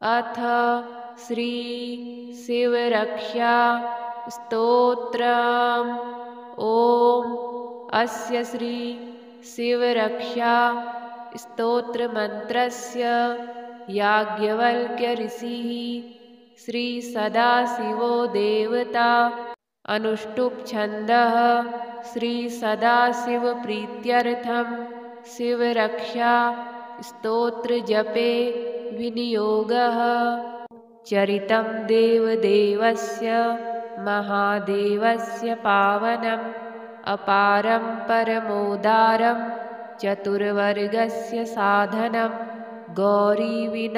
अथ श्री शिवरक्षा स्तोत्रम्। ॐ अस्य श्री शिवरक्षा स्तोत्रमन्त्रस्य याज्ञवल्क्य ऋषिः श्री सदाशिवो देवता अनुष्टुप् छन्दः श्री सदाशिवप्रीत्यर्थं शिवरक्षा स्तोत्रजपे विनियोगः। चरितं देवदेवस्य महादेवस्य पावनम् अपारं परमोदारं चतुर्वर्गस्य साधनं गौरीविनायकोपेतं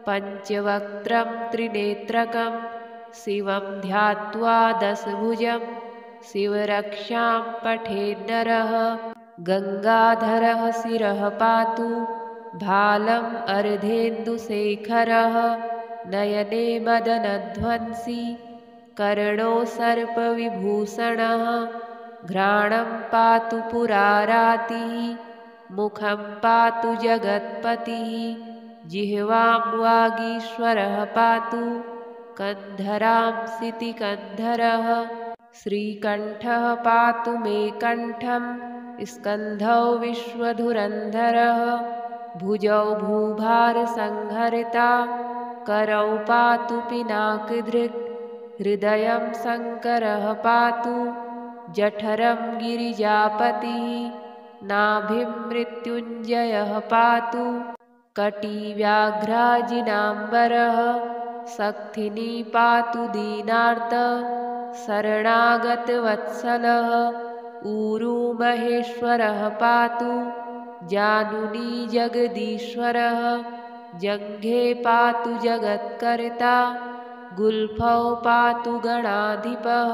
पञ्चवक्त्रं त्रिनेत्रकं शिवं ध्यात्वा दशभुजं शिवरक्षां पठेन्नरः। गङ्गाधरः शिरः पातु भालम् अर्धेन्दुशेखरः नयने मदनध्वंसी कर्णो सर्पविभूषणः घ्राणं पातु पुरारातिः मुखं पातु जगत्पतिः जिह्वां वागीश्वरः पातु कन्धरां सितिकन्धरः श्रीकण्ठः पातु मे कण्ठं स्कन्धौ विश्वधुरन्धरः भुजौ भूभारसंहरिता करौ पातु पिनाकधृक् हृदयं शङ्करः पातु जठरं गिरिजापतिः नाभिं मृत्युञ्जयः पातु कटिव्याघ्राजिनाम्बरः शक्तिनी पातु दीनार्त शरणागतवत्सलः ऊरू महेश्वरः पातु जानुनी जगदीश्वरः जङ्घे पातु जगत्कर्ता गुल्फौ पातु गणाधिपः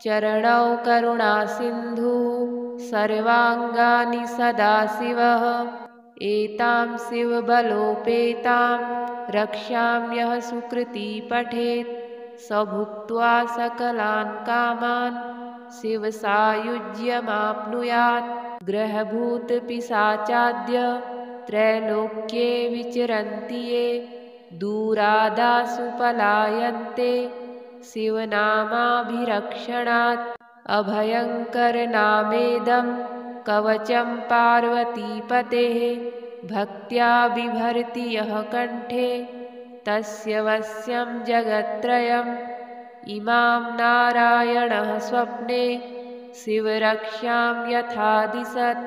चरणौ करुणासिन्धुः सर्वाङ्गानि सदाशिवः एतां शिवबलोपेतां रक्षां यः सुकृती पठेत् स भुक्त्वा सकलान् कामान् शिवसायुज्यमाप्नुयात्। ग्रहभूतपिशाचाद्य त्रैलोक्ये विचरन्ति ये दूरादासु पलायन्ते शिवनामाभिरक्षणात्। अभयङ्करनामेदं कवचं पार्वतीपतेः भक्त्या बिभर्ति यः कण्ठे तस्य वश्यं जगत्त्रयम्। इमां नारायणः स्वप्ने शिवरक्षां यथा दिशत्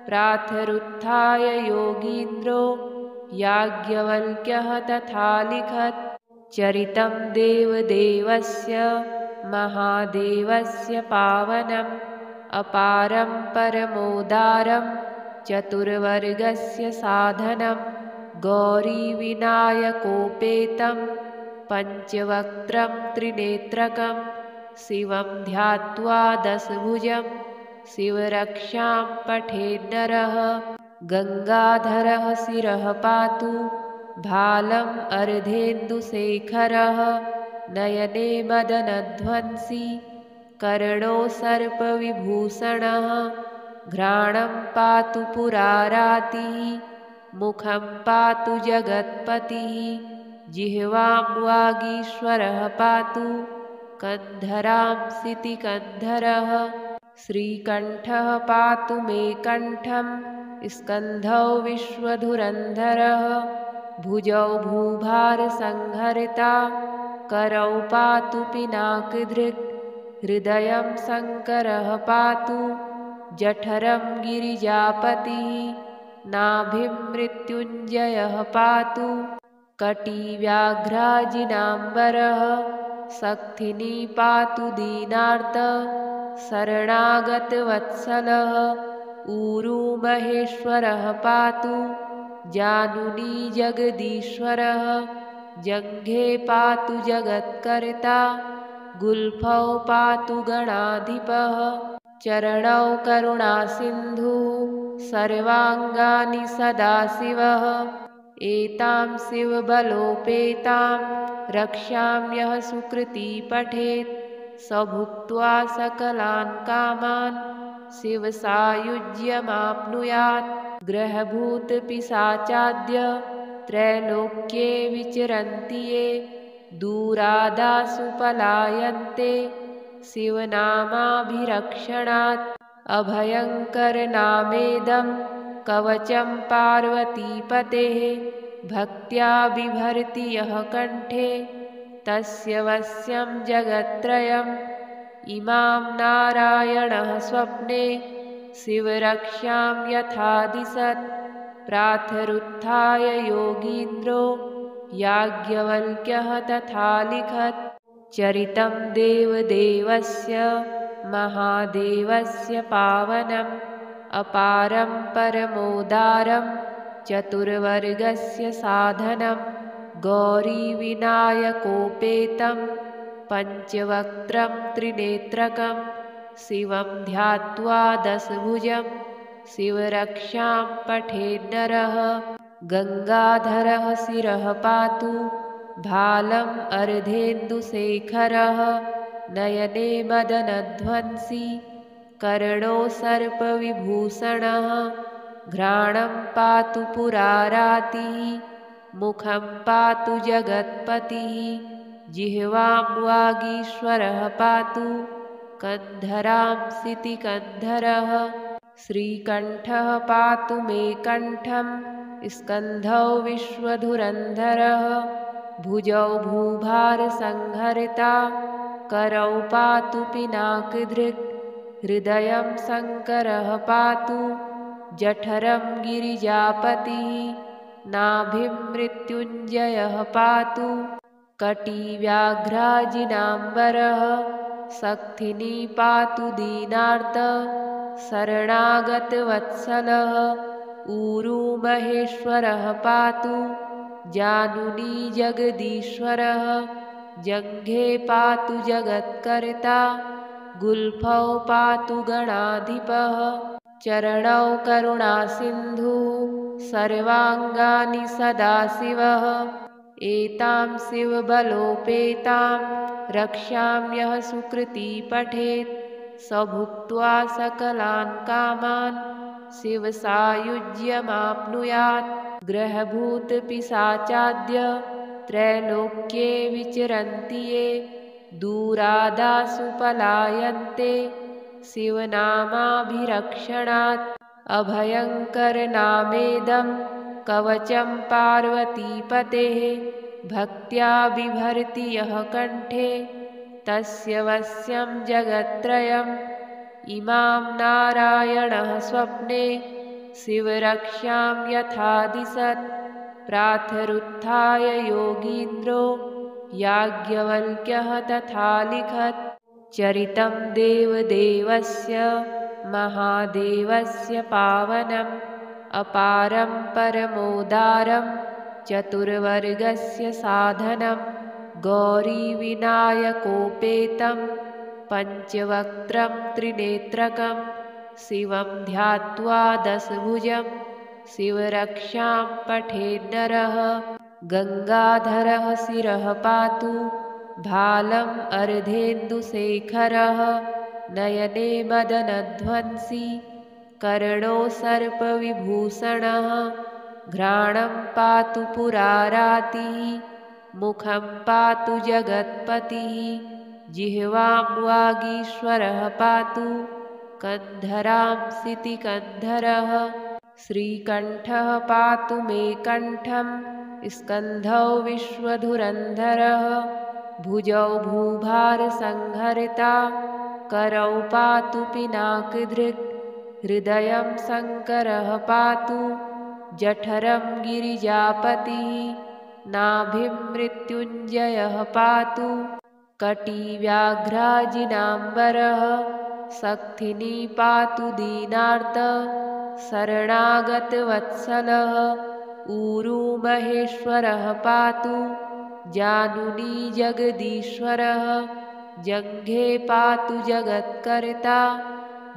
प्रातरुत्थाय योगीन्द्रो याज्ञवल्क्यः तथा लिखत्। चरितं देवदेवस्य महादेवस्य पावनम् अपारं परमोदारं चतुर्वर्गस्य साधनं गौरीविनायकोपेतं पञ्चवक्त्रं त्रिनेत्रकं शिवं ध्यात्वा दशभुजं शिवरक्षां पठेन्नरः। गङ्गाधरः शिरः पातु भालम् अर्धेन्दुशेखरः नयने मदनध्वंसी कर्णो सर्पविभूषणः घ्राणं पातु पुरारातिः मुखं पातु जगत्पतिः जिह्वां वागीश्वरः पातु कन्धरां सितिकन्धरः श्रीकण्ठः पातु मे कण्ठं स्कन्धौ विश्वधुरन्धरः भुजौ भूभारसंहरिता करौ पातु पिनाकधृक् हृदयं शङ्करः पातु जठरं गिरिजापतिः नाभिं मृत्युञ्जयः पातु कटिव्याघ्राजिनाम्बरः शक्तिनी पातु दीनार्त शरणागतवत्सलः ऊरू महेश्वरः पातु जानुनी जगदीश्वरः जङ्घे पातु जगत्कर्ता गुल्फौ पातु गणाधिपः चरणौ करुणासिन्धुः सर्वाङ्गानि सदाशिवः एतां शिवबलोपेतां रक्षां यः सुकृती पठेत् स भुक्त्वा सकलान् कामान् शिवसायुज्यमाप्नुयात्। ग्रहभूतपिशाचाद्य त्रैलोक्ये विचरन्ति ये दूरादासु पलायन्ते शिवनामाभिरक्षणात् अभयङ्करनामेदं कवचं पार्वतीपतेः भक्त्या बिभर्ति यः कण्ठे तस्य वश्यं जगत्त्रयम् इमां नारायणः स्वप्ने शिवरक्षां यथा दिशत् प्रातरुत्थाय योगीन्द्रो याज्ञवल्क्यः तथा लिखत् चरितं देवदेवस्य महादेवस्य पावनम् अपारं परमोदारं चतुर्वर्गस्य साधनं गौरीविनायकोपेतं पञ्चवक्त्रं त्रिनेत्रकं शिवं ध्यात्वा दशभुजं शिवरक्षां पठेन्नरः गङ्गाधरः शिरः पातु भालम् अर्धेन्दुशेखरः नयने मदनध्वंसी कर्णो सर्पविभूषणः घ्राणं पातु पुरारातिः मुखं पातु जगत्पतिः जिह्वां वागीश्वरः पातु कन्धरां सितिकन्धरः श्रीकण्ठः पातु मे कण्ठं स्कन्धौ विश्वधुरन्धरः भुजौ भूभारसंहरिता करौ पातु पिनाकधृक् हृदयं शङ्करः पातु जठरं गिरिजापतिः नाभिं मृत्युञ्जयः पातु कटिव्याघ्राजिनाम्बरः शक्तिनी पातु दीनार्त शरणागतवत्सलः ऊरू महेश्वरः पातु जानुनी जगदीश्वरः जङ्घे पातु जगत्कर्ता गुल्फौ पातु गणाधिपः चरणौ करुणासिन्धुः सर्वाङ्गानि सदाशिवः एतां शिवबलोपेतां रक्षां यः सुकृती पठेत् स भुक्त्वा सकलान् कामान् शिवसायुज्यमाप्नुयात् ग्रहभूतपिशाचाद्य त्रैलोक्ये विचरन्ति ये दूरादासु पलायन्ते शिवनामाभिरक्षणात् अभयङ्करनामेदं कवचं पार्वतीपतेः भक्त्या बिभर्ति यः कण्ठे तस्य वश्यं जगत्त्रयम् इमां नारायणः स्वप्ने शिवरक्षां यथा दिशत् प्रातरुत्थाय योगीन्द्रो याज्ञवल्क्यः तथा लिखत् चरितं देवदेवस्य महादेवस्य पावनम् अपारं परमोदारं चतुर्वर्गस्य साधनं गौरीविनायकोपेतं पञ्चवक्त्रं त्रिनेत्रकं शिवं ध्यात्वा दशभुजं शिवरक्षां पठेन्नरः गङ्गाधरः शिरः पातु भालम् अर्धेन्दुशेखरः नयने मदनध्वंसी कर्णो सर्पविभूषणः घ्राणं पातु पुरारातिः मुखं पातु जगत्पतिः जिह्वां वागीश्वरः पातु कन्धरां सितिकन्धरः श्रीकण्ठः पातु मे कण्ठं स्कन्धौ विश्वधुरन्धरः भुजौ भूभारसंहरिता करौ पातु पिनाकधृक् हृदयं शङ्करः पातु जठरं गिरिजापतिः नाभिं मृत्युञ्जयः पातु कटिव्याघ्राजिनाम्बरः शक्तिनी पातु दीनार्त शरणागतवत्सलः ऊरू महेश्वरः पातु जानुनी जगदीश्वरः जङ्घे पातु जगत्कर्ता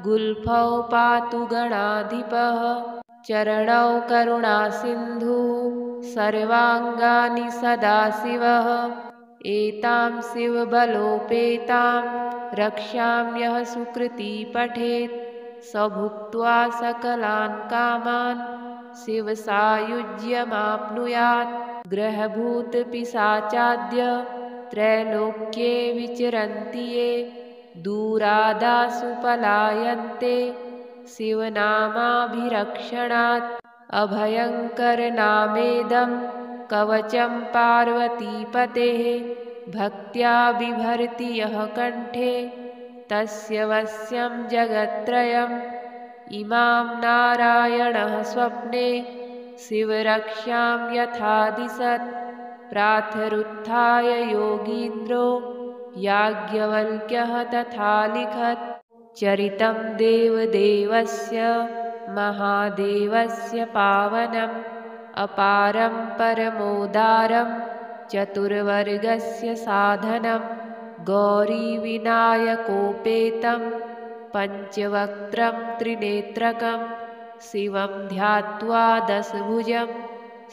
गुल्फौ पातु गणाधिपः चरणौ करुणासिन्धुः सर्वाङ्गानि सदाशिवः एतां शिवबलोपेतां रक्षां यः सुकृती पठेत् स भुक्त्वा सकलान् कामान् शिवसायुज्यमाप्नुयात्। ग्रहभूतपिशाचाद्य त्रैलोक्ये विचरन्ति ये, दूरादासु पलायन्ते शिवनामाभिरक्षणात्। अभयङ्करनामेदं कवचं पार्वतीपतेः, भक्त्या बिभर्ति यः कण्ठे तस्य वश्यं जगत्त्रयम्। इमां नारायणः स्वप्ने शिवरक्षां यथा दिशत्, प्रातरुत्थाय योगीन्द्रो याज्ञवल्क्यः तथा लिखत्। चरितं देवदेवस्य महादेवस्य पावनम्, अपारं परमोदारं चतुर्वर्गस्य साधनं। गौरीविनायकोपेतं पञ्चवक्त्रं त्रिनेत्रकं, शिवं ध्यात्वा दशभुजं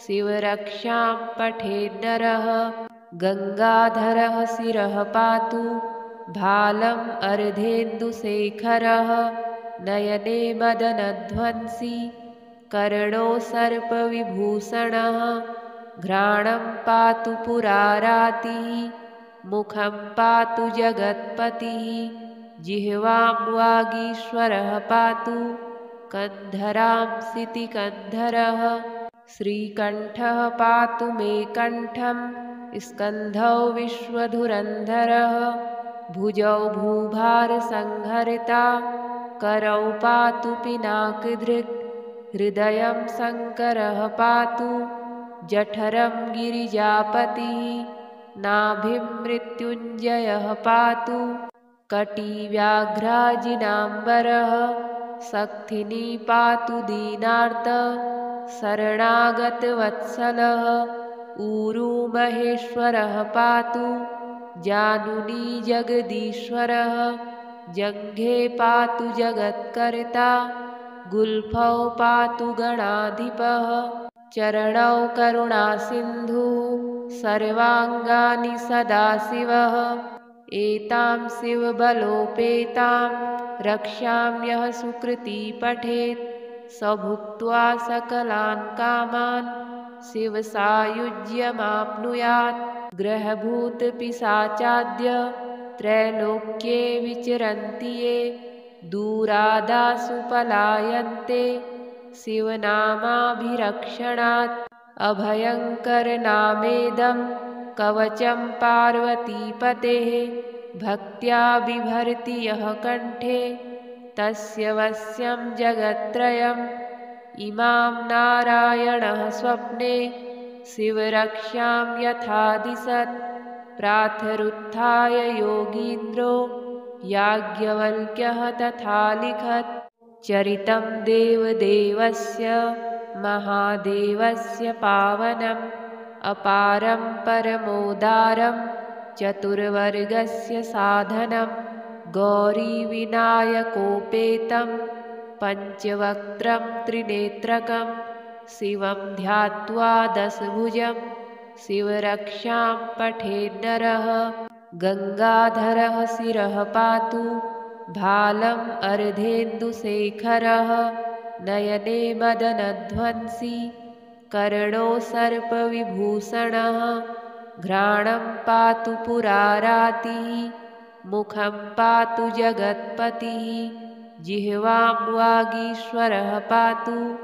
शिवरक्षां पठेन्नरः। गङ्गाधरः शिरः पातु भालम् अर्धेन्दुशेखरः, नयने मदनध्वंसी कर्णो सर्पविभूषणः। घ्राणं पातु पुरारातिः, मुखं पातु जगत्पतिः, जिह्वां वागीश्वरः पातु कन्धरां सितिकन्धरः। श्रीकण्ठः पातु मे कण्ठं, स्कन्धौ विश्वधुरन्धरः। भुजौ भूभारसंहरिता, करौ पातु पिनाकधृक्। हृदयं शङ्करः पातु, जठरं गिरिजापतिः। नाभिं मृत्युञ्जयः पातु, कटिव्याघ्राजिनाम्बरः। शक्तिनी पातु दीनार्त, शरणागतवत्सलः। ऊरू महेश्वरः पातु, जानुनी जगदीश्वरः। जङ्घे पातु जगत्कर्ता, गुल्फौ पातु गणाधिपः। चरणौ करुणासिन्धुः, सर्वाङ्गानि सदाशिवः। एतां शिवबलोपेतां रक्षां यः सुकृती पठेत्, स भुक्त्वा सकलान् कामान् शिवसायुज्यमाप्नुयात्। ग्रहभूतपिशाचाद्य त्रैलोक्ये विचरन्ति ये, दूरादासु पलायन्ते शिवनामाभिरक्षणात्। अभयङ्करनामेदं कवचं पार्वतीपतेः, भक्त्या बिभर्ति यः कण्ठे तस्य वश्यं जगत्त्रयम्। इमां नारायणः स्वप्ने शिवरक्षां यथा दिशत्, प्रातरुत्थाय योगीन्द्रो याज्ञवल्क्यः तथा लिखत्। चरितं देवदेवस्य महादेवस्य पावनम्, अपारं परमोदारं चतुर्वर्गस्य साधनं। गौरीविनायकोपेतं पञ्चवक्त्रं त्रिनेत्रकं, शिवं ध्यात्वा दशभुजं शिवरक्षां पठेन्नरः। गङ्गाधरः शिरः पातु, भालम् अर्धेन्दुशेखरः। नयने मदनध्वंसी कर्णो सर्पविभूषणः। घ्राणं पातु पुरारातिः, मुखं पातु जगत्पतिः। जिह्वां वागीश्वरः पातु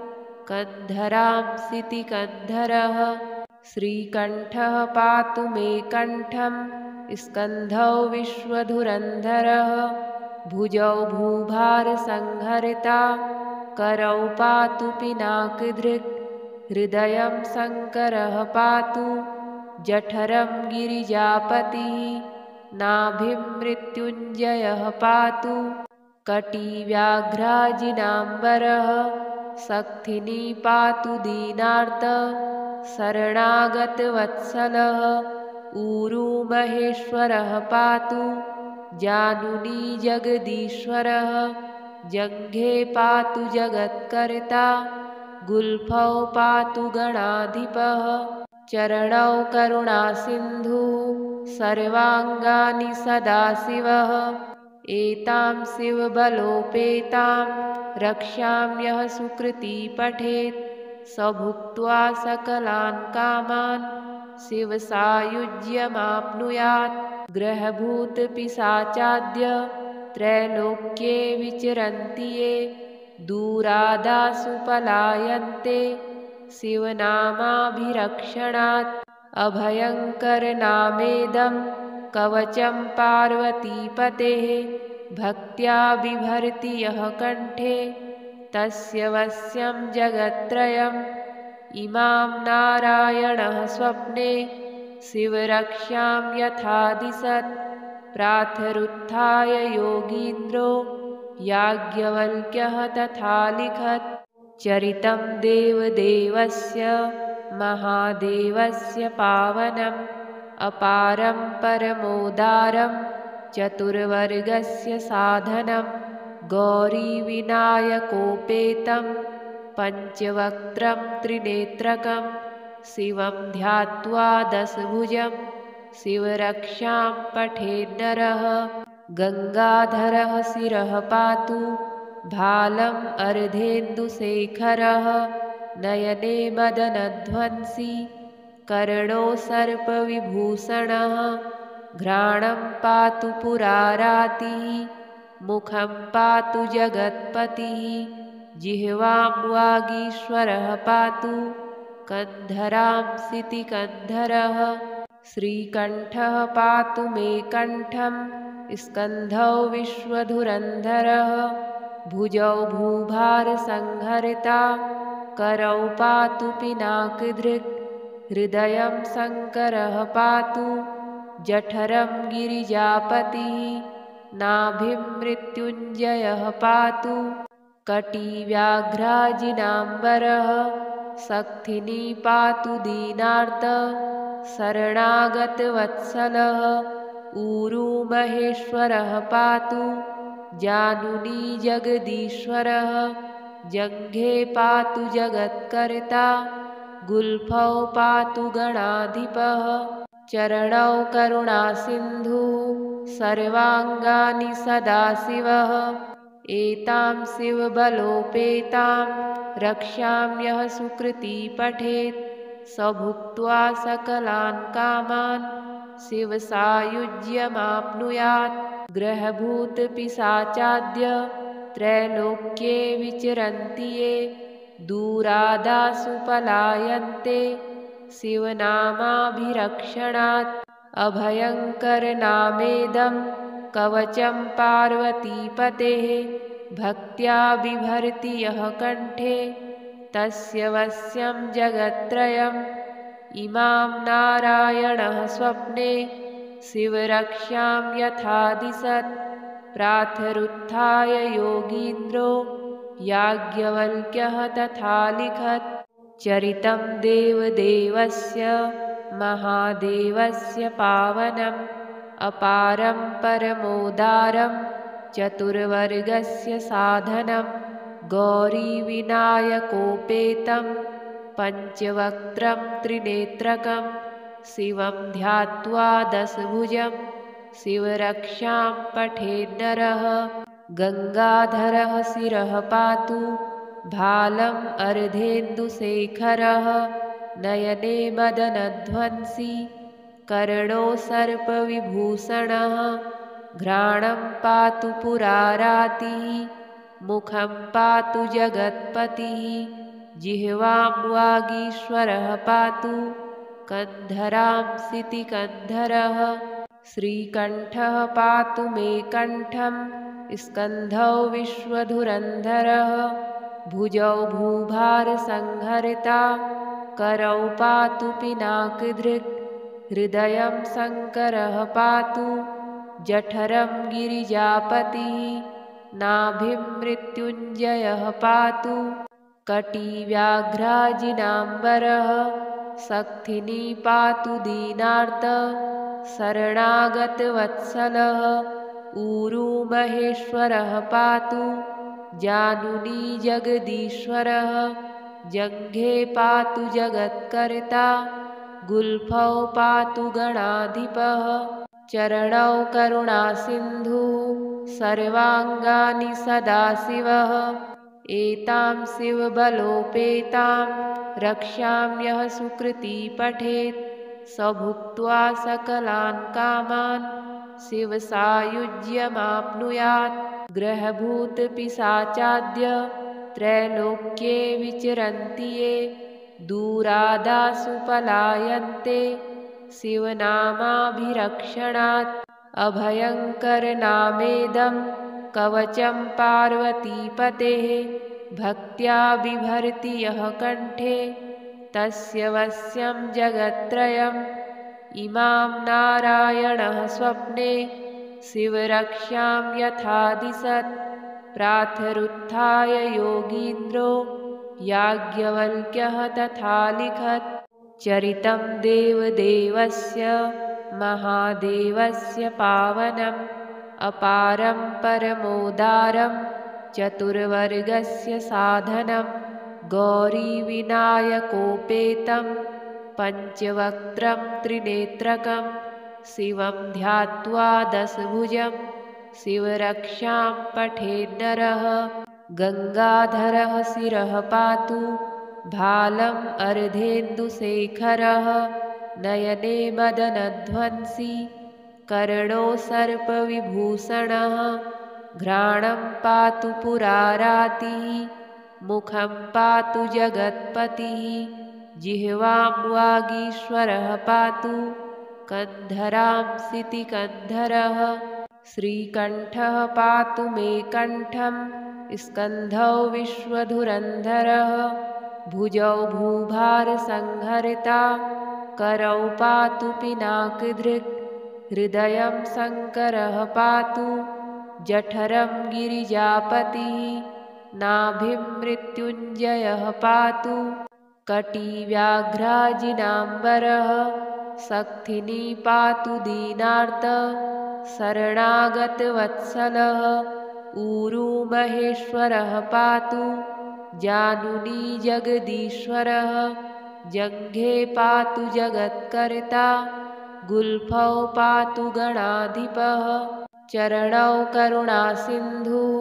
कन्धरां सितिकन्धरः। श्रीकण्ठः पातु मे कण्ठं, स्कन्धौ विश्वधुरन्धरः। भुजौ भूभारसंहरिता, करौ पातु पिनाकधृक्। हृदयं शङ्करः पातु, जठरं गिरिजापतिः। नाभिं मृत्युञ्जयः पातु, कटिव्याघ्राजिनाम्बरः। शक्तिनी पातु दीनार्त, शरणागतवत्सलः। ऊरू महेश्वरः पातु, जानुनी जगदीश्वरः। जङ्घे पातु जगत्कर्ता, गुल्फौ पातु गणाधिपः। चरणौ करुणासिन्धुः, सर्वाङ्गानि सदाशिवः। एतां शिवबलोपेतां रक्षां यः सुकृती पठेत्, स भुक्त्वा सकलान् कामान् शिवसायुज्यमाप्नुयात्। ग्रहभूतपिशाचाद्य त्रैलोक्ये विचरन्ति ये दूरादासु पलायन्ते शिवनामाभिरक्षणात्। अभयङ्करनामेदं कवचं पार्वतीपतेः भक्त्या बिभर्ति यः कण्ठे तस्य वश्यं जगत्त्रयम्। इमां नारायणः स्वप्ने शिवरक्षां यथा दिशत् प्रातरुत्थाय योगीन्द्रो याज्ञवल्क्यः तथा लिखत्। चरितं देवदेवस्य महादेवस्य पावनम् अपारं परमोदारं चतुर्वर्गस्य साधनं। गौरीविनायकोपेतं पञ्चवक्त्रं त्रिनेत्रकं शिवं ध्यात्वा दशभुजं शिवरक्षां पठेन्नरः। गङ्गाधरः शिरः पातु भालम् अर्धेन्दुशेखरः नयने मदनध्वंसी कर्णो सर्पविभूषणः। घ्राणं पातु पुरारातिः मुखं पातु जगत्पतिः जिह्वां वागीश्वरः पातु कन्धरां सितिकन्धरः। श्रीकण्ठः पातु मे कण्ठं स्कन्धौ विश्वधुरन्धरः भुजौ भूभारसंहरिता करौ पातु पिनाकधृक्। हृदयं शङ्करः पातु जठरं गिरिजापतिः नाभिं मृत्युञ्जयः पातु कटिव्याघ्राजिनाम्बरः। शक्तिनी पातु दीनार्त शरणागतवत्सलः ऊरू महेश्वरः पातु जानुनी जगदीश्वरः। जङ्घे पातु जगत्कर्ता गुल्फौ पातु गणाधिपः। चरणौ करुणासिन्धुः सर्वाङ्गानि सदाशिवः। एतां शिवबलोपेतां रक्षां यः सुकृती पठेत् स भुक्त्वा सकलान् कामान् शिवसायुज्यमाप्नुयात्। ग्रहभूतपिशाचाद्य त्रैलोक्ये विचरन्ति ये दूरादासु पलायन्ते शिवनामाभिरक्षणात्। अभयङ्करनामेदं कवचं पार्वतीपतेः भक्त्या बिभर्ति यः कण्ठे तस्य वश्यं जगत्त्रयम्। इमां नारायणः स्वप्ने शिवरक्षां यथा दिशत् प्रातरुत्थाय योगीन्द्रो याज्ञवल्क्यः तथा लिखत्। चरितं देवदेवस्य महादेवस्य पावनम् अपारं परमोदारं चतुर्वर्गस्य साधनं। गौरीविनायकोपेतं पञ्चवक्त्रं त्रिनेत्रकं शिवं ध्यात्वा दशभुजं शिवरक्षां पठेन्नरः। गङ्गाधरः शिरः पातु भालम् अर्धेन्दुशेखरः नयने मदनध्वंसी कर्णो सर्पविभूषणः। घ्राणं पातु पुरारातिः मुखं पातु जगत्पतिः जिह्वां वागीश्वरः पातु कन्धरां सितिकन्धरः। श्रीकण्ठः पातु मे कण्ठं स्कन्धौ विश्वधुरन्धरः भुजौ भूभारसंहरिता करौ पातु पिनाकधृक्। हृदयं शङ्करः पातु जठरं गिरिजापतिः नाभिं मृत्युञ्जयः पातु कटिव्याघ्राजिनाम्बरः। शक्तिनी पातु दीनार्त शरणागतवत्सलः ऊरू महेश्वरः पातु जानुनी जगदीश्वरः। जङ्घे पातु जगत्कर्ता गुल्फौ पातु गणाधिपः। चरणौ करुणासिन्धुः सर्वाङ्गानि सदाशिवः। एतां शिवबलोपेतां रक्ष्याम्यः सुकृती पठेत् स भुक्त्वा सकलान् कामान् शिवसायुज्यमाप्नुयात्। ग्रहभूतपिशाचाद्य त्रैलोक्ये विचरन्ति ये दूरादासु पलायन्ते शिवनामाभिरक्षणात्। अभयङ्करनामेदं कवचं पार्वतीपतेः भक्त्या बिभर्ति यः कण्ठे तस्य वश्यं जगत्त्रयम्। इमां नारायणः स्वप्ने शिवरक्षां यथा दिशत् प्रातरुत्थाय योगीन्द्रो याज्ञवल्क्यः तथा लिखत्। चरितं देवदेवस्य महादेवस्य पावनम् अपारं परमोदारं चतुर्वर्गस्य साधनं। गौरीविनायकोपेतं पञ्चवक्त्रं त्रिनेत्रकं शिवं ध्यात्वा दशभुजं शिवरक्षां पठेन्नरः। गङ्गाधरः शिरः पातु भालम् अर्धेन्दुशेखरः नयने मदनध्वंसी कर्णो सर्पविभूषणः। घ्राणं पातु पुरारातिः मुखं पातु जगत्पतिः जिह्वां वागीश्वरः पातु कन्धरां सितिकन्धरः। श्रीकण्ठः पातु मे कण्ठं स्कन्धौ विश्वधुरन्धरः भुजौ भूभारसंहरिता करौ पातु पिनाकधृक्। हृदयं शङ्करः पातु जठरं गिरिजापतिः नाभिं मृत्युञ्जयः पातु कटिव्याघ्राजिनाम्बरः। शक्तिनी पातु दीनार्त शरणागतवत्सलः ऊरू महेश्वरः पातु जानुनी जगदीश्वरः। जङ्घे पातु जगत्कर्ता गुल्फौ पातु गणाधिपः। चरणौ करुणासिन्धुः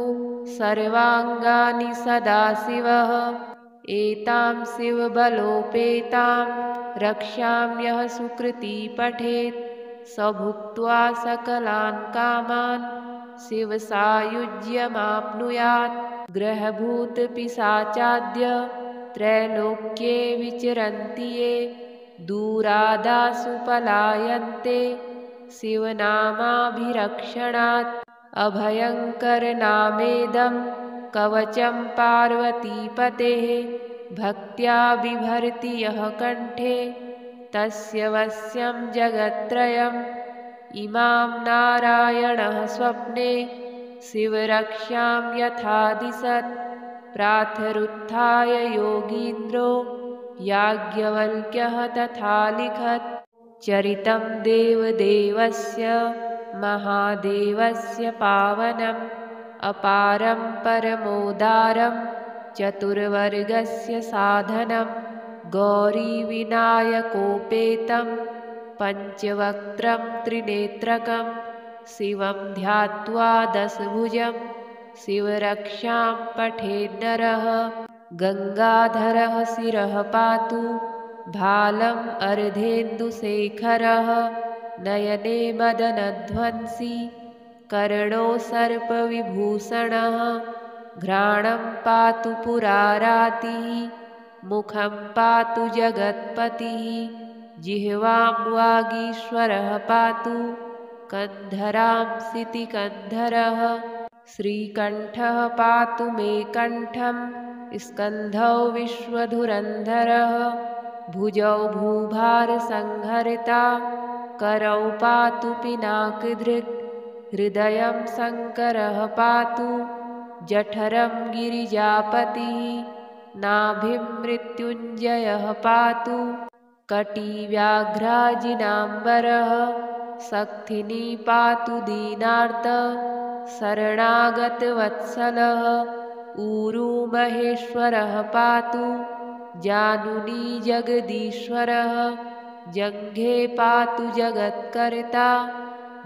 सर्वाङ्गानि सदाशिवः। एतां शिवबलोपेतां रक्ष्याम्यः सुकृती पठेत् स भुक्त्वा सकलान् कामान् शिवसायुज्यमाप्नुयात्। ग्रहभूतपिशाचाद्य त्रैलोक्ये विचरन्ति ये दूरादासु पलायन्ते शिवनामाभिरक्षणात्। अभयङ्करनामेदं कवचं पार्वतीपतेः भक्त्या बिभर्ति यः कण्ठे तस्य वश्यं जगत्त्रयम्। इमां नारायणः स्वप्ने शिवरक्षां यथा दिशत् प्रातरुत्थाय योगीन्द्रो याज्ञवल्क्यः तथा लिखत्। चरितं देवदेवस्य महादेवस्य पावनम् अपारं परमोदारं चतुर्वर्गस्य साधनं। गौरीविनायकोपेतं पञ्चवक्त्रं त्रिनेत्रकं शिवं ध्यात्वा दशभुजं शिवरक्षां पठेन्नरः। गङ्गाधरः शिरः पातु भालम् अर्धेन्दुशेखरः नयने मदनध्वंसी कर्णो सर्पविभूषणः। घ्राणं पातु पुरारातिः मुखं पातु जगत्पतिः जिह्वां वागीश्वरः पातु कन्धरां सितिकन्धरः। श्रीकण्ठः पातु मे कण्ठं स्कन्धौ विश्वधुरन्धरः भुजौ भूभारसंहरिता करौ पातु पिनाकधृक्। हृदयं शङ्करः पातु जठरं गिरिजापतिः नाभिं मृत्युञ्जयः पातु कटिव्याघ्राजिनाम्बरः। शक्तिनी पातु दीनार्त शरणागतवत्सलः ऊरू महेश्वरः पातु जानुनी जगदीश्वरः। जङ्घे पातु जगत्कर्ता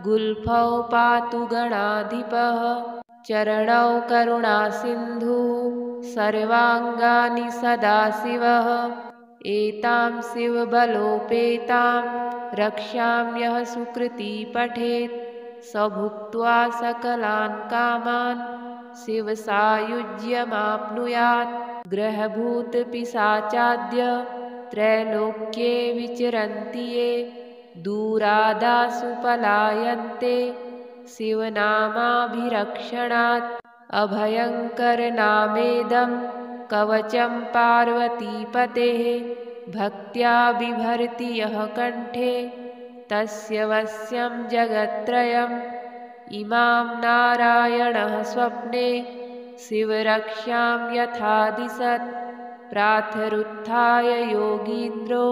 गुल्फौ पातु गणाधिपः। चरणौ करुणासिन्धुः सर्वाङ्गानि सदाशिवः एतां शिवबलोपेतां रक्ष्याम्यः सुकृती पठेत् स भुक्त्वा सकलान् कामान् शिवसायुज्यमाप्नुयात् ग्रहभूतपिशाचाद्य त्रैलोक्ये विचरन्ति ये दूरादासु पलायन्ते शिवनामाभिरक्षणात् अभयङ्करनामेदं कवचं पार्वतीपतेः भक्त्या बिभर्ति यः कण्ठे तस्य वश्यं जगत्त्रयम् इमां नारायणः स्वप्ने शिवरक्ष्यां यथा दिशत् प्रातरुत्थाय योगीन्द्रो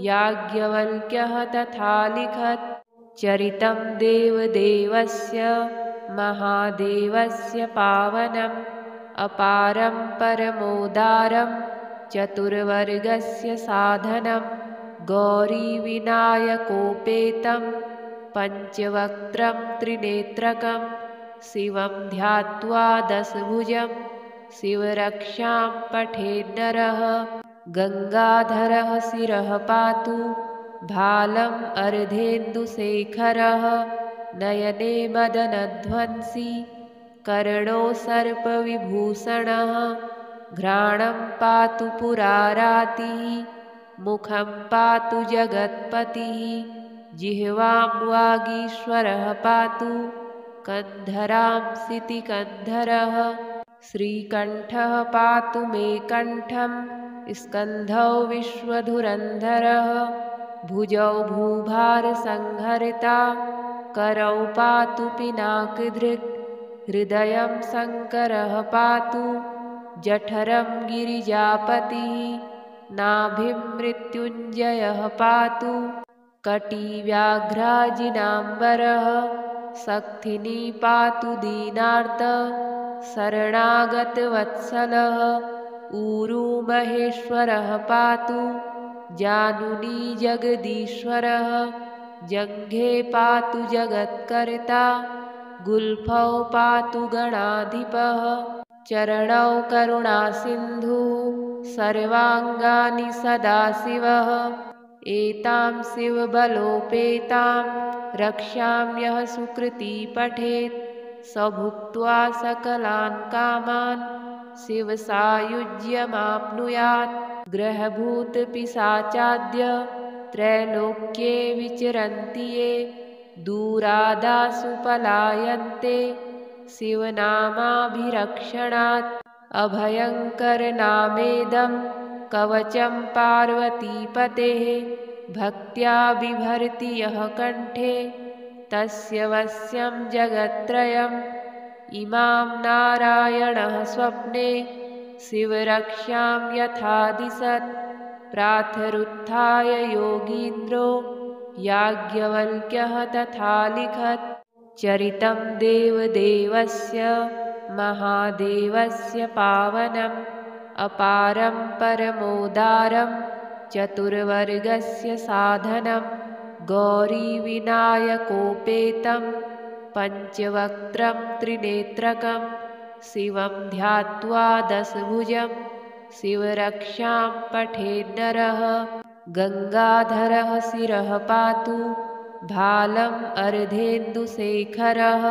याज्ञवल्क्यः तथा लिखत् चरितं देवदेवस्य महादेवस्य पावनम् अपारं परमोदारं चतुर्वर्गस्य साधनं गौरीविनायकोपेतं पञ्चवक्त्रं त्रिनेत्रकं शिवं ध्यात्वा दशभुजं शिवरक्षां पठेन्नरः गङ्गाधरः शिरः पातु भालम् अर्धेन्दुशेखरः नयने मदनध्वंसी कर्णो सर्पविभूषणः घ्राणं पातु पुरारातिः मुखं पातु जगत्पतिः जिह्वां वागीश्वरः पातु कन्धरां सितिकन्धरः श्रीकण्ठः पातु मे कण्ठं स्कन्धौ विश्वधुरन्धरः भुजौ भूभारसंहरिता करौ पातु पिनाकधृक् हृदयं शङ्करः पातु जठरं गिरिजापतिः नाभिं मृत्युञ्जयः पातु कटिव्याघ्राजिनाम्बरः शक्तिनी पातु दीनार्त शरणागतवत्सलः ऊरू महेश्वरः पातु जानुनी जगदीश्वरः जङ्घे पातु जगत्कर्ता गुल्फौ पातु गणाधिपः चरणौ करुणासिन्धुः सर्वाङ्गानि सदाशिवः एतां शिवबलोपेतां रक्ष्याम्यः सुकृती पठेत् स भुक्त्वा सकलान् कामान् शिवसायुज्यमाप्नुयात् ग्रहभूतपिशाचाद्य त्रैलोक्ये विचरन्ति ये दूरादासु पलायन्ते शिवनामाभिरक्षणात् अभयङ्करनामेदं कवचं पार्वतीपतेः भक्त्या बिभर्ति यः कण्ठे तस्य वश्यं जगत्त्रयम् इमां नारायणः स्वप्ने शिवरक्ष्यां यथा दिशत् प्रातरुत्थाय योगीन्द्रो याज्ञवल्क्यः तथा लिखत् चरितं देवदेवस्य महादेवस्य पावनम् अपारं परमोदारं चतुर्वर्गस्य साधनं गौरीविनायकोपेतं पञ्चवक्त्रं त्रिनेत्रकं शिवं ध्यात्वा दशभुजं शिवरक्षां पठेन्नरः गङ्गाधरः शिरः पातु भालम् अर्धेन्दुशेखरः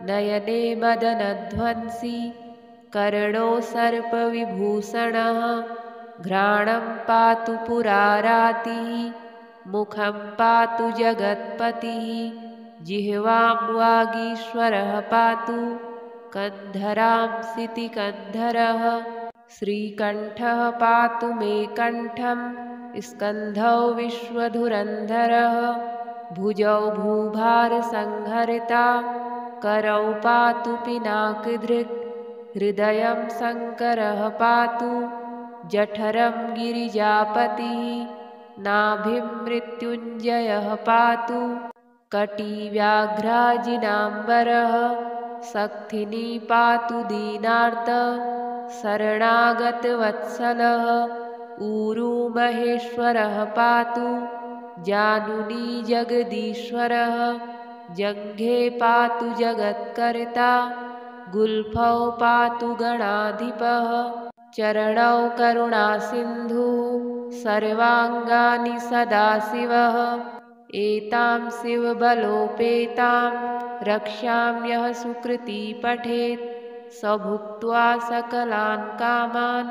नयने मदनध्वंसी कर्णो सर्पविभूषणः घ्राणं पातु पुरारातिः मुखं पातु जगत्पतिः जिह्वां वागीश्वरः पातु कन्धरां सितिकन्धरः श्रीकण्ठः पातु मे कण्ठं स्कन्धौ विश्वधुरन्धरः भुजौ भूभारसंहरिता करौ पातु पिनाकधृक् हृदयं शङ्करः पातु जठरं गिरिजापतिः नाभिं मृत्युञ्जयः पातु कटिव्याघ्राजिनाम्बरः शक्तिनी पातु दीनार्त शरणागतवत्सलः ऊरू महेश्वरः पातु जानुनी जगदीश्वरः जङ्घे पातु जगत्कर्ता गुल्फौ पातु गणाधिपः चरणौ करुणासिन्धुः सर्वाङ्गानि सदाशिवः एतां शिवबलोपेतां रक्ष्याम्यः सुकृती पठेत् स भुक्त्वा सकलान् कामान्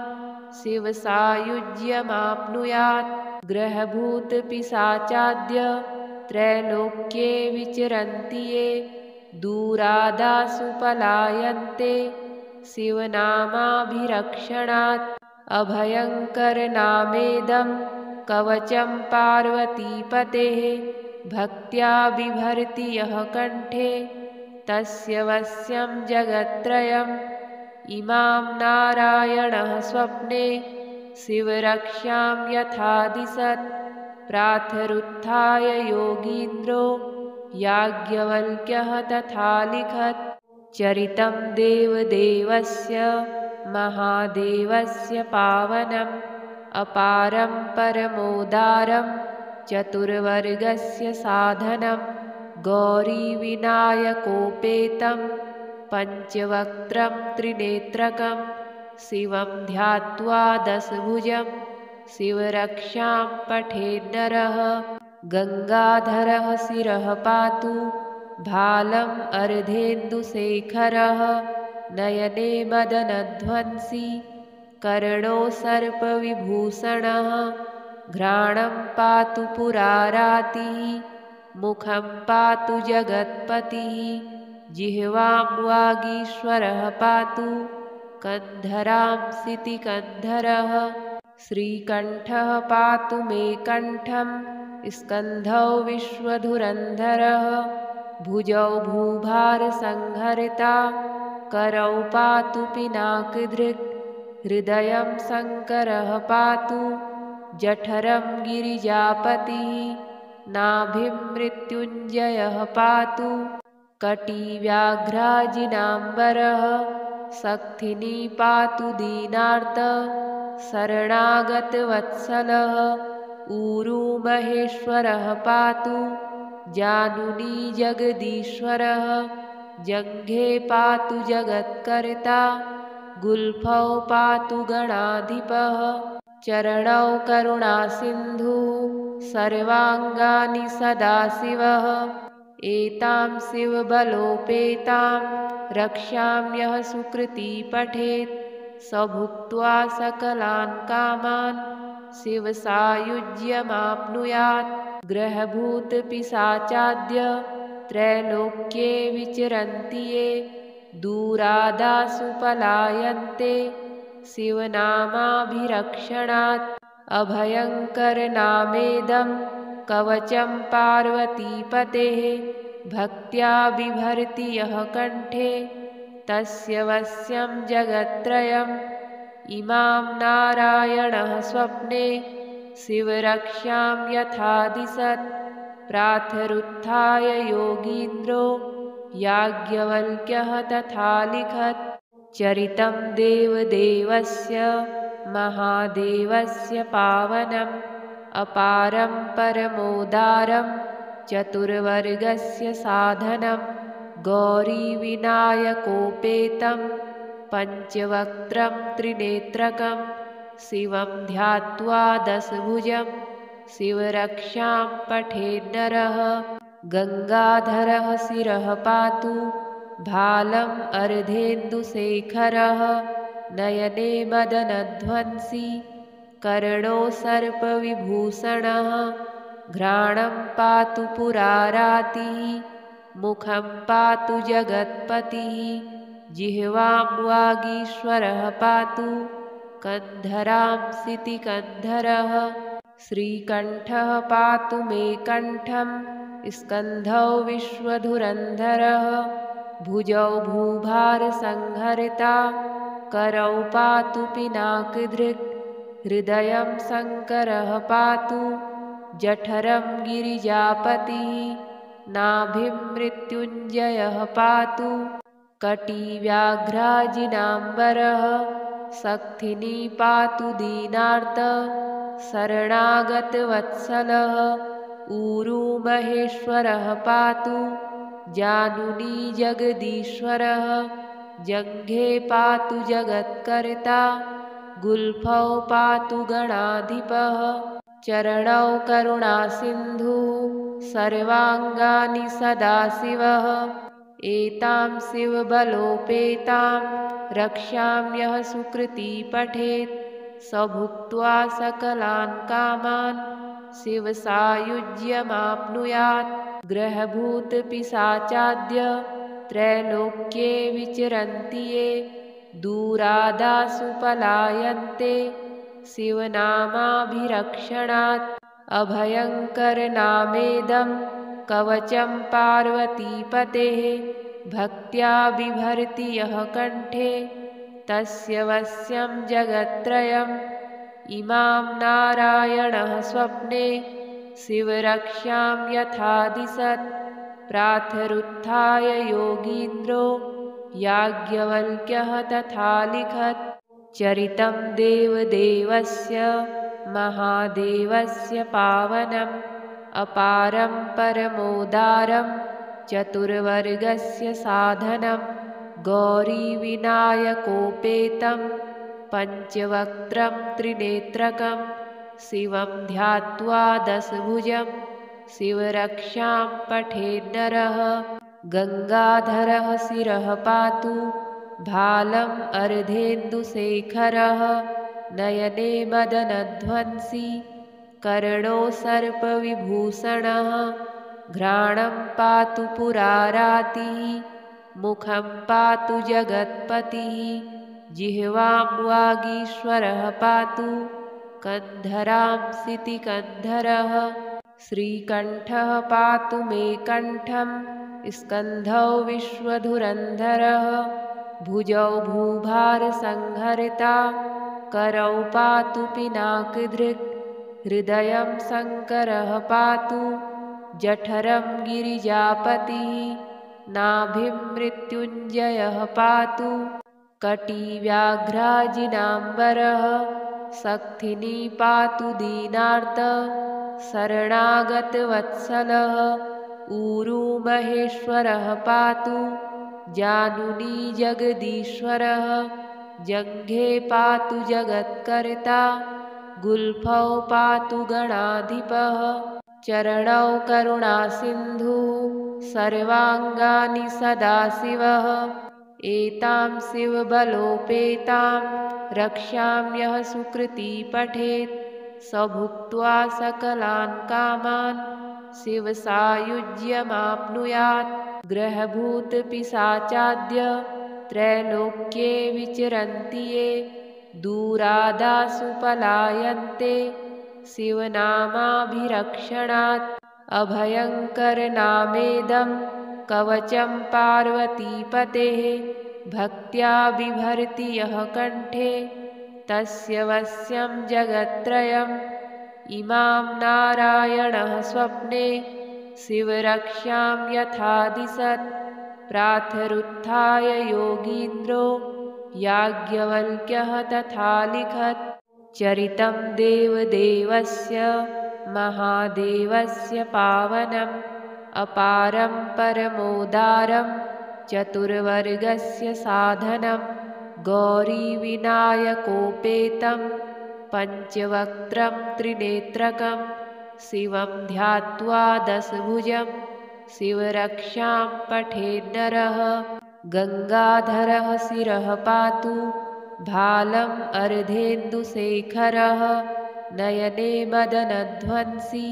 शिवसायुज्यमाप्नुयात् ग्रहभूतपिशाचाद्य त्रैलोक्ये विचरन्ति ये दूरादासु पलायन्ते शिवनामाभिरक्षणात् अभयङ्करनामेदं कवचं पार्वतीपतेः भक्त्या बिभर्ति यः कण्ठे तस्य वश्यं जगत्त्रयम् इमां नारायणः स्वप्ने शिवरक्ष्यां यथा दिशत् प्रातरुत्थाय योगीन्द्रो याज्ञवल्क्यः तथा लिखत् चरितं देवदेवस्य महादेवस्य पावनम् अपारं परमोदारं चतुर्वर्गस्य साधनं गौरीविनायकोपेतं पञ्चवक्त्रं त्रिनेत्रकं शिवं ध्यात्वा दशभुजं शिवरक्षां पठेन्नरः गङ्गाधरः शिरः पातु भालम् अर्धेन्दुशेखरः नयने मदनध्वंसी कर्णो सर्पविभूषणः घ्राणं पातु पुरारातिः मुखं पातु जगत्पतिः जिह्वां वागीश्वरः पातु कन्धरां सितिकन्धरः श्रीकण्ठः पातु मे कण्ठं स्कन्धौ विश्वधुरन्धरः भुजौ भूभारसंहरिता करौ पातु पिनाकधृक् हृदयं शङ्करः पातु जठरं गिरिजापतिः नाभिं मृत्युञ्जयः पातु कटिव्याघ्राजिनाम्बरः शक्तिनी पातु दीनार्त शरणागतवत्सलः ऊरू महेश्वरः पातु जानुनी जगदीश्वरः जङ्घे पातु जगत्कर्ता गुल्फौ पातु गणाधिपः चरणौ करुणासिन्धुः सर्वाङ्गानि सदाशिवः एतां शिवबलोपेतां रक्ष्याम्यः सुकृती पठेत् स भुक्त्वा सकलान् कामान् शिवसायुज्यमाप्नुयात् ग्रहभूतपिशाचाद्य त्रैलोक्ये विचरन्ति ये दूरादासु पलायन्ते शिवनामाभिरक्षणात् अभयङ्करनामेदं कवचं पार्वतीपतेः भक्त्या बिभर्ति यः कण्ठे तस्य वश्यं जगत्त्रयम् इमां नारायणः स्वप्ने शिवरक्ष्यां यथा दिशत् प्रातरुत्थाय योगीन्द्रो याज्ञवल्क्यः तथा लिखत् चरितं देवदेवस्य महादेवस्य पावनम् अपारं परमोदारं चतुर्वर्गस्य साधनं गौरीविनायकोपेतं पञ्चवक्त्रं त्रिनेत्रकं शिवं ध्यात्वा दशभुजं शिवरक्षां पठेन्नरः गङ्गाधरः शिरः पातु भालम् अर्धेन्दुशेखरः नयने मदनध्वंसी कर्णो सर्पविभूषणः घ्राणं पातु पुरारातिः मुखं पातु जगत्पतिः जिह्वां वागीश्वरः पातु कन्धरां सितिकन्धरः श्रीकण्ठः पातु मे कण्ठं स्कन्धौ विश्वधुरन्धरः भुजौ भूभारसंहरिता करौ पातु पिनाकधृक् हृदयं शङ्करः पातु जठरं गिरिजापतिः नाभिं मृत्युञ्जयः पातु कटिव्याघ्राजिनाम्बरः शक्तिनी पातु दीनार्त शरणागतवत्सलः ऊरू महेश्वरः पातु जानुनी जगदीश्वरः जङ्घे पातु जगत्कर्ता गुल्फौ पातु गणाधिपः चरणौ करुणासिन्धुः सर्वाङ्गानि सदाशिवः एतां शिवबलोपेतां रक्ष्याम्यः सुकृती पठेत् स भुक्त्वा सकलान् कामान् शिवसायुज्यमाप्नुयात् ग्रहभूतपिशाचाद्य त्रैलोक्ये विचरन्ति ये दूरादासु पलायन्ते शिवनामाभिरक्षणात् अभयङ्करनामेदं कवचं पार्वतीपतेः भक्त्या बिभर्ति यः कण्ठे तस्य वश्यं जगत्त्रयम् इमां नारायणः स्वप्ने शिवरक्ष्यां यथा दिशत् प्रातरुत्थाय योगीन्द्रो याज्ञवल्क्यः तथा लिखत् चरितं देवदेवस्य महादेवस्य पावनम् अपारं परमोदारं चतुर्वर्गस्य साधनं गौरीविनायकोपेतं पञ्चवक्त्रं त्रिनेत्रकं शिवं ध्यात्वा दशभुजं शिवरक्षां पठेन्नरः गङ्गाधरः शिरः पातु भालम् अर्धेन्दुशेखरः नयने मदनध्वंसी कर्णो सर्पविभूषणः घ्राणं पातु पुरारातिः मुखं पातु जगत्पतिः जिह्वां वागीश्वरः पातु कन्धरां सितिकन्धरः श्रीकण्ठः पातु मे कण्ठं स्कन्धौ विश्वधुरन्धरः भुजौ भूभारसंहरिता करौ पातु पिनाकधृक् हृदयं शङ्करः पातु जठरं गिरिजापतिः नाभिं मृत्युञ्जयः पातु कटिव्याघ्राजिनाम्बरः शक्तिनी पातु दीनार्त शरणागतवत्सलः ऊरू महेश्वरः पातु जानुनी जगदीश्वरः जङ्घे पातु जगत्कर्ता गुल्फौ पातु गणाधिपः चरणौ करुणासिन्धुः सर्वाङ्गानि सदाशिवः एतां शिवबलोपेतां रक्ष्याम्यः सुकृती पठेत् स भुक्त्वा सकलान् कामान् शिवसायुज्यमाप्नुयात् ग्रहभूतपिशाचाद्य त्रैलोक्ये विचरन्ति ये दूरादासु पलायन्ते शिवनामाभिरक्षणात् अभयङ्करनामेदं कवचं पार्वतीपतेः भक्त्या बिभर्ति यः कण्ठे तस्य वश्यं जगत्त्रयम् इमां नारायणः स्वप्ने शिवरक्ष्यां यथा दिशत् प्रातरुत्थाय योगीन्द्रो याज्ञवल्क्यः तथा लिखत् चरितं देवदेवस्य महादेवस्य पावनम् अपारं परमोदारं चतुर्वर्गस्य साधनं गौरीविनायकोपेतं पञ्चवक्त्रं त्रिनेत्रकं शिवं ध्यात्वा दशभुजं शिवरक्षां पठेन्नरः गङ्गाधरः शिरः पातु भालम् अर्धेन्दुशेखरः नयने मदनध्वंसी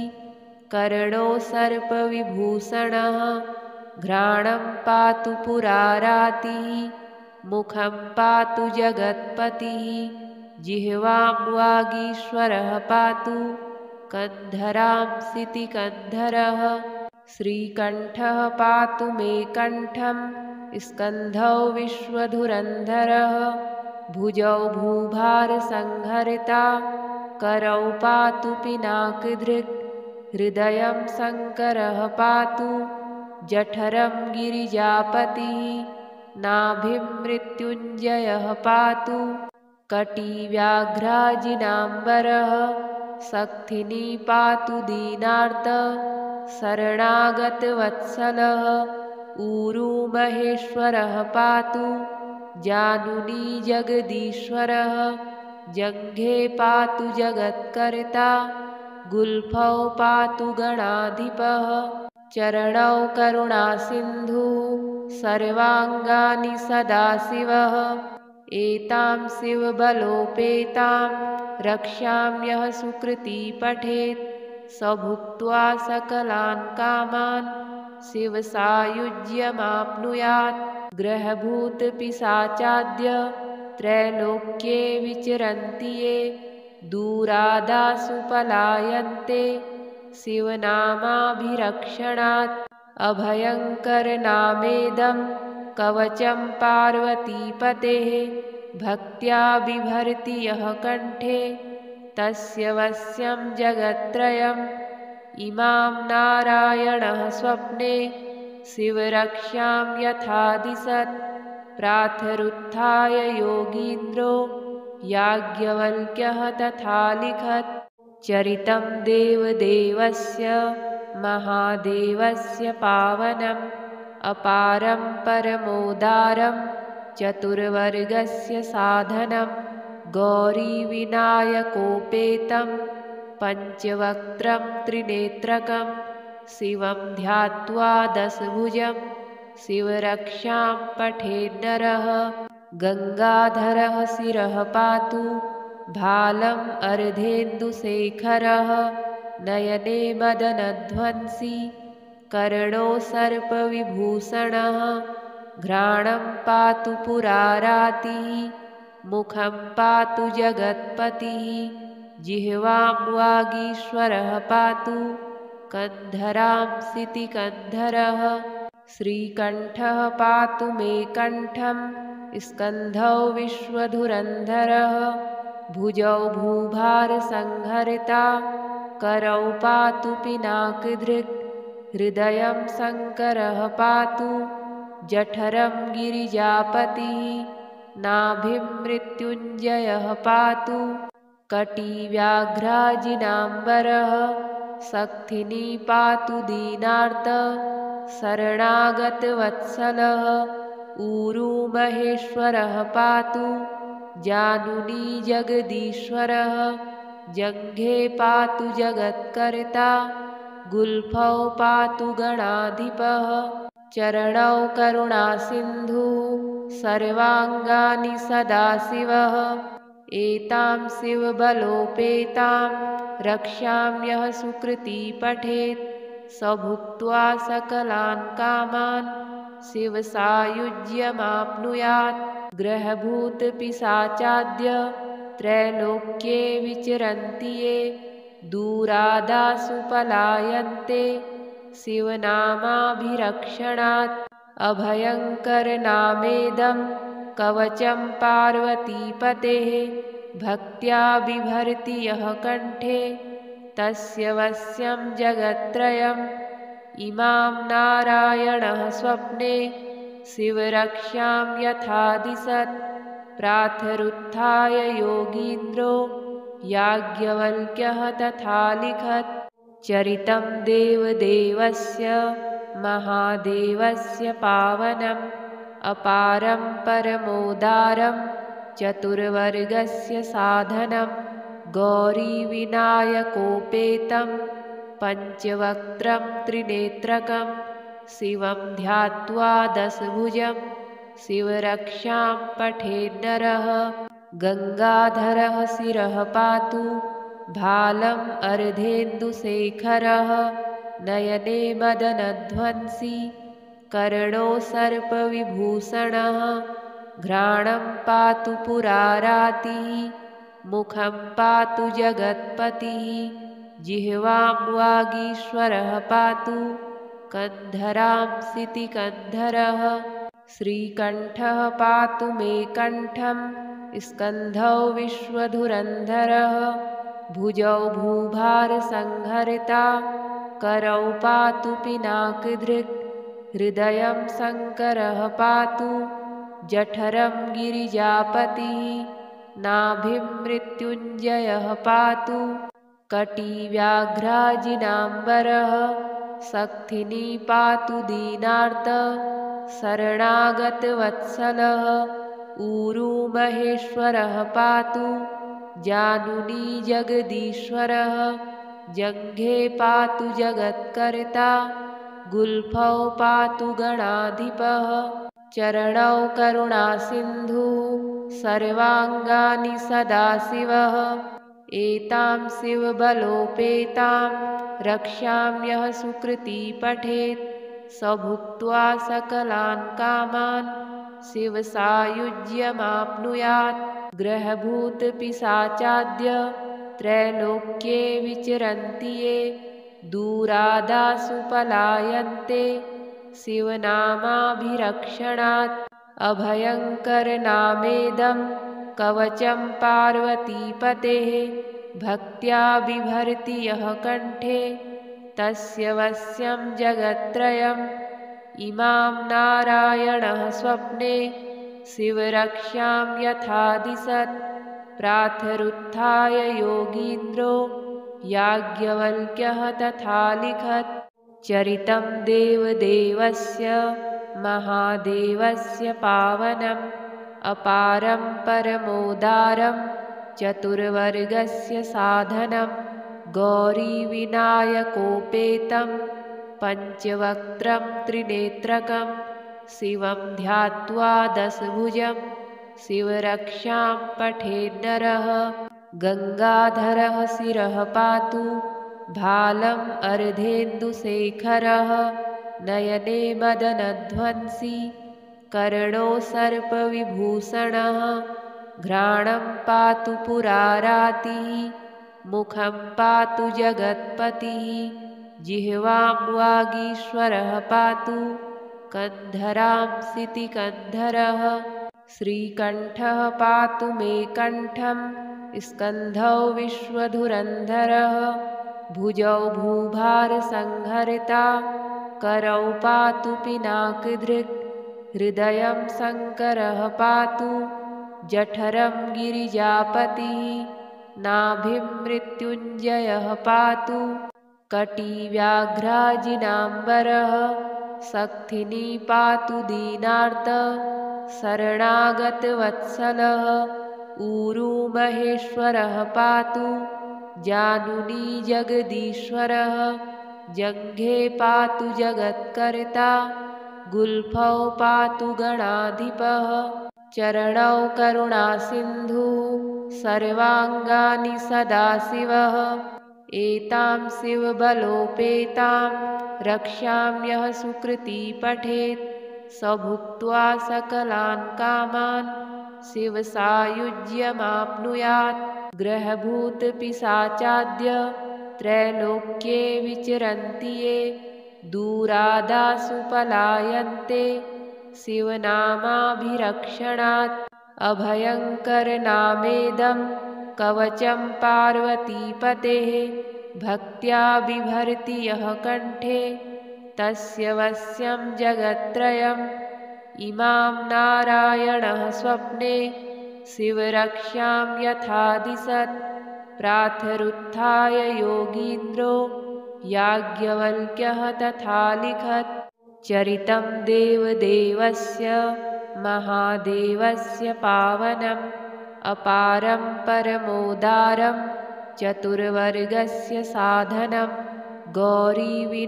कर्णो सर्पविभूषणः घ्राणं पातु पुरारातिः मुखं पातु जगत्पतिः जिह्वां वागीश्वरः पातु कन्धरां सितिकन्धरः श्रीकण्ठः पातु मे कण्ठं स्कन्धौ विश्वधुरन्धरः भुजौ भूभारसंहरिता करौ पातु पिनाकधृक् हृदयं शङ्करः पातु जठरं गिरिजापतिः नाभिं मृत्युञ्जयः पातु कटिव्याघ्राजिनाम्बरः शक्तिनी पातु दीनार्त शरणागतवत्सलः ऊरू महेश्वरः पातु जानुनी जगदीश्वरः जङ्घे पातु जगत्कर्ता गुल्फौ पातु गणाधिपः चरणौ करुणासिन्धुः सर्वाङ्गानि सदाशिवः एतां शिवबलोपेतां रक्ष्याम्यः सुकृती पठेत् स भुक्त्वा सकलान् कामान् शिवसायुज्यमाप्नुयात् ग्रहभूतपिशाचाद्य त्रैलोक्ये विचरन्ति ये दूरादासु पलायन्ते शिवनामाभिरक्षणात् अभयङ्करनामेदं कवचं पार्वतीपतेः भक्त्या बिभर्ति यः कण्ठे तस्य वश्यं जगत्त्रयम् इमां नारायणः स्वप्ने शिवरक्ष्यां यथा दिशत् प्रातरुत्थाय योगीन्द्रो याज्ञवल्क्यः तथा लिखत् चरितं देवदेवस्य महादेवस्य पावनम् अपारं परमोदारं चतुर्वर्गस्य साधनं गौरीविनायकोपेतं पञ्चवक्त्रं त्रिनेत्रकं शिवं ध्यात्वा दशभुजं शिवरक्षां पठेन्नरः गङ्गाधरः शिरः पातु भालम् अर्धेन्दुशेखरः नयने मदनध्वंसी कर्णो सर्पविभूषणः घ्राणं पातु पुरारातिः मुखं पातु जगत्पतिः जिह्वां वागीश्वरः पातु कन्धरां सितिकन्धरः श्रीकण्ठः पातु मे कण्ठं स्कन्धौ विश्वधुरन्धरः भुजौ भूभारसंहरिता करौ पातु पिनाकधृक् हृदयं शङ्करः पातु जठरं गिरिजापतिः नाभिं मृत्युञ्जयः पातु कटिव्याघ्राजिनाम्बरः शक्तिनी पातु दीनार्त शरणागतवत्सलः ऊरू महेश्वरः पातु जानुनी जगदीश्वरः जङ्घे पातु जगत्कर्ता गुल्फौ पातु गणाधिपः चरणौ करुणासिन्धुः सर्वाङ्गानि सदाशिवः एतां शिवबलोपेतां रक्ष्याम्यः सुकृती पठेत् स भुक्त्वा सकलान् कामान् शिवसायुज्यमाप्नुयात् ग्रहभूतपिशाचाद्य त्रैलोक्ये विचरन्ति ये दूरादासु पलायन्ते शिवनामाभिरक्षणात् अभयङ्करनामेदं कवचं पार्वतीपतेः भक्त्या बिभर्ति यः कण्ठे तस्य वश्यं जगत्त्रयम् इमां नारायणः स्वप्ने शिवरक्ष्यां यथा दिशत् प्रातरुत्थाय योगीन्द्रो याज्ञवल्क्यः तथा लिखत् चरितं देवदेवस्य महादेवस्य पावनम् अपारं परमोदारं चतुर्वर्गस्य साधनं गौरीविनायकोपेतं पञ्चवक्त्रं त्रिनेत्रकं शिवं ध्यात्वा दशभुजं शिवरक्षां पठेन्नरः गङ्गाधरः शिरः पातु भालम् अर्धेन्दुशेखरः नयने मदनध्वंसी कर्णो सर्पविभूषणः घ्राणं पातु पुरारातिः मुखं पातु जगत्पतिः जिह्वां वागीश्वरः पातु कन्धरां सितिकन्धरः श्रीकण्ठः पातु मे कण्ठं स्कन्धौ विश्वधुरन्धरः भुजौ भूभारसंहरिता करौ पातु पिनाकधृक् हृदयं शङ्करः पातु जठरं गिरिजापतिः नाभिं मृत्युञ्जयः पातु कटिव्याघ्राजिनाम्बरः शक्तिनी पातु दीनार्त शरणागतवत्सलः ऊरू महेश्वरः पातु जानुनी जगदीश्वरः जङ्घे पातु जगत्कर्ता गुल्फौ पातु गणाधिपः चरणौ करुणासिन्धुः सर्वाङ्गानि सदाशिवः एतां शिवबलोपेतां रक्ष्याम्यः सुकृती पठेत् स भुक्त्वा सकलान् कामान् शिवसायुज्यमाप्नुयात् ग्रहभूतपिशाचाद्य त्रैलोक्ये विचरन्ति ये दूरादासु पलायन्ते शिवनामाभिरक्षणात् अभयङ्करनामेदं कवचं पार्वतीपतेः भक्त्या बिभर्ति यः कण्ठे तस्य वश्यं जगत्त्रयम् इमां नारायणः स्वप्ने शिवरक्ष्यां यथा दिशत् प्रातरुत्थाय योगीन्द्रो याज्ञवल्क्यः तथा लिखत् चरितं देवदेवस्य महादेवस्य पावनम् अपारं परमोदारं चतुर्वर्गस्य साधनं गौरीविनायकोपेतं पञ्चवक्त्रं त्रिनेत्रकं शिवं ध्यात्वा दशभुजं शिवरक्षां पठेन्नरः गङ्गाधरः शिरः पातु भालम् अर्धेन्दुशेखरः नयने मदनध्वंसी कर्णो सर्पविभूषणः घ्राणं पातु पुरारातिः मुखं पातु जगत्पतिः जिह्वां वागीश्वरः पातु कन्धरां सितिकन्धरः श्रीकण्ठः पातु मे कण्ठं स्कन्धौ विश्वधुरन्धरः भुजौ भूभारसंहरिता करौ पातु पिनाकधृक् हृदयं शङ्करः पातु जठरं गिरिजापतिः नाभिं मृत्युञ्जयः पातु कटिव्याघ्राजिनाम्बरः शक्तिनी पातु दीनार्त शरणागतवत्सलः ऊरू महेश्वरः पातु जानुनी जगदीश्वरः जङ्घे पातु जगत्कर्ता गुल्फौ पातु गणाधिपः चरणौ करुणासिन्धुः सर्वाङ्गानि सदाशिवः एतां शिवबलोपेतां रक्ष्याम्यः सुकृती पठेत् स भुक्त्वा सकलान् कामान् शिवसायुज्यमाप्नुयात् ग्रहभूतपिशाचाद्य त्रैलोक्ये विचरन्ति ये दूरादासु पलायन्ते शिवनामाभिरक्षणात् अभयङ्करनामेदं कवचं पार्वतीपतेः भक्त्या बिभर्ति यः कण्ठे तस्य वश्यं जगत्त्रयम् इमां नारायणः स्वप्ने शिवरक्ष्यां यथा दिशत् प्रातरुत्थाय योगीन्द्रो याज्ञवल्क्यः तथा लिखत् चरितं देवदेवस्य महादेवस्य पावनम् अपारं परमोदारं चतुर्वर्गस्य साधनं गौरीविनायकोपेतं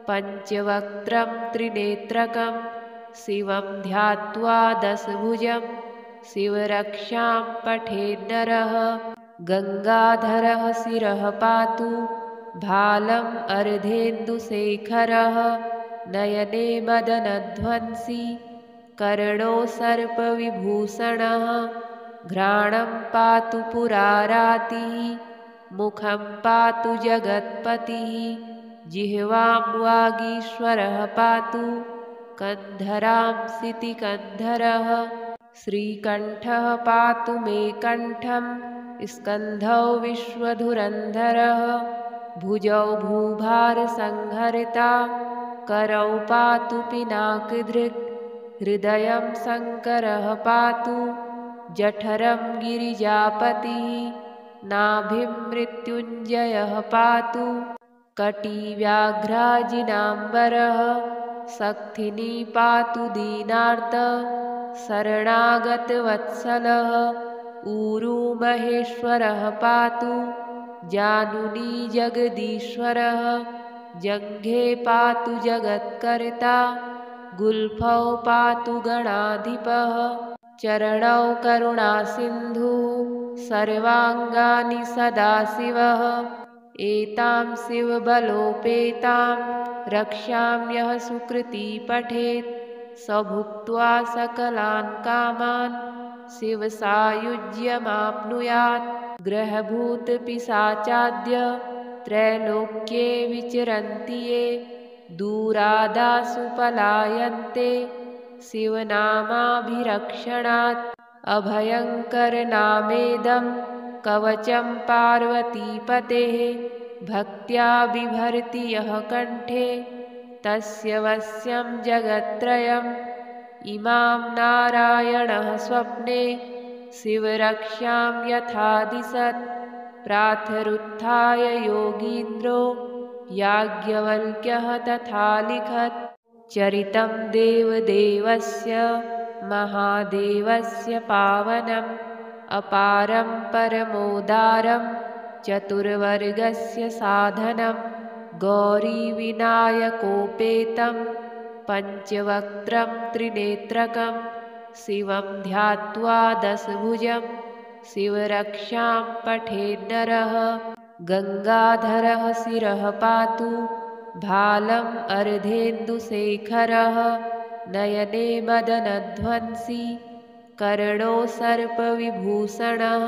पञ्चवक्त्रं त्रिनेत्रकं शिवं ध्यात्वा दशभुजं शिवरक्षां पठेन्नरः गङ्गाधरः शिरः पातु भालम् अर्धेन्दुशेखरः नयने मदनध्वंसी कर्णो सर्पविभूषणः घ्राणं पातु पुरारातिः मुखं पातु जगत्पतिः जिह्वां वागीश्वरः पातु कन्धरां सितिकन्धरः श्रीकण्ठः पातु मे कण्ठं स्कन्धौ विश्वधुरन्धरः भुजौ भूभारसंहरिता करौ पातु पिनाकधृक् हृदयं शङ्करः पातु जठरं गिरिजापतिः नाभिं मृत्युञ्जयः पातु कटिव्याघ्राजिनाम्बरः सक्थिनी पातु दीनार्त शरणागतवत्सलः ऊरू महेश्वरः पातु जानुनी जगदीश्वरः जङ्घे पातु जगत्कर्ता गुल्फौ पातु गणाधिपः चरणौ करुणासिन्धुः सर्वाङ्गानि सदाशिवः एतां शिवबलोपेतां रक्ष्याम्यः सुकृती पठेत् स भुक्त्वा सकलान् कामान् शिवसायुज्यमाप्नुयात् ग्रहभूतपिशाचाद्य त्रैलोक्ये विचरन्ति ये दूरादासु पलायन्ते शिवनामाभिरक्षणात् अभयङ्करनामेदं कवचं पार्वतीपतेः भक्त्या बिभर्ति यः कण्ठे तस्य वश्यं जगत्त्रयम् इमां नारायणः स्वप्ने शिवरक्ष्यां यथा दिशत् प्रातरुत्थाय योगीन्द्रो याज्ञवल्क्यः तथा लिखत् चरितं देवदेवस्य महादेवस्य पावनम् अपारं परमोदारं चतुर्वर्गस्य साधनं गौरीविनायकोपेतं पञ्चवक्त्रं त्रिनेत्रकं शिवं ध्यात्वा दशभुजं शिवरक्षां पठेन्नरः गङ्गाधरः शिरः पातु भालम् अर्धेन्दुशेखरः नयने मदनध्वंसी कर्णो सर्पविभूषणः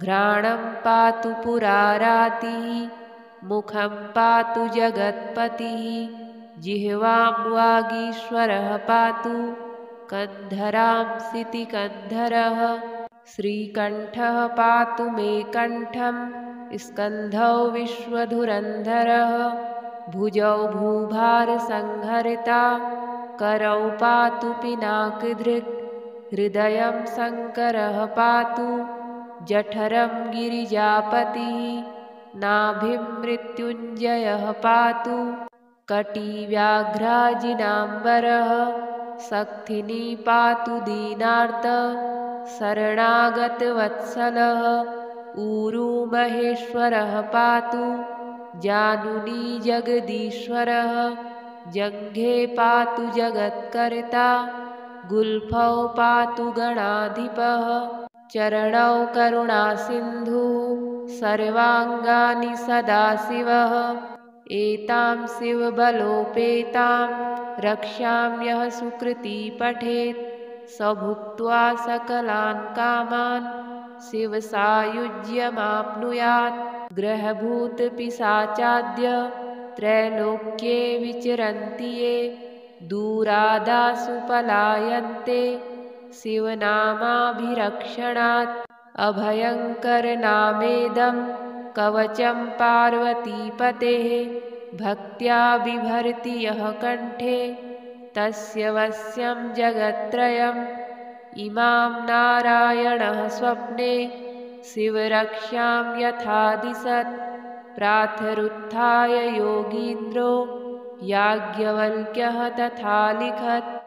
घ्राणं पातु पुरारातिः मुखं पातु जगत्पतिः जिह्वां वागीश्वरः पातु कन्धरां सितिकन्धरः श्रीकण्ठः पातु मे कण्ठं स्कन्धौ विश्वधुरन्धरः भुजौ भूभारसंहरिता करौ पातु पिनाकधृक् हृदयं शङ्करः पातु जठरं गिरिजापतिः नाभिं मृत्युञ्जयः पातु कटिव्याघ्राजिनाम्बरः सक्थिनी पातु दीनार्त शरणागतवत्सलः ऊरू महेश्वरः पातु जानुनी जगदीश्वरः जङ्घे पातु जगत्कर्ता गुल्फौ पातु गणाधिपः चरणौ करुणासिन्धुः सर्वाङ्गानि सदाशिवः एतां शिवबलोपेतां रक्ष्याम्यः सुकृती पठेत् स भुक्त्वा सकलान् कामान् शिवसायुज्यमाप्नुयात् ग्रहभूतपिशाचाद्य त्रैलोक्ये विचरन्ति ये दूरादासु पलायन्ते शिवनामाभिरक्षणात् अभयङ्करनामेदं कवचं पार्वतीपतेः भक्त्या बिभर्ति यः कण्ठे तस्य वश्यं जगत्त्रयम् इमां नारायणः स्वप्ने शिवरक्ष्यां यथा दिशत् प्रातरुत्थाय योगीन्द्रो याज्ञवल्क्यः तथा लिखत्।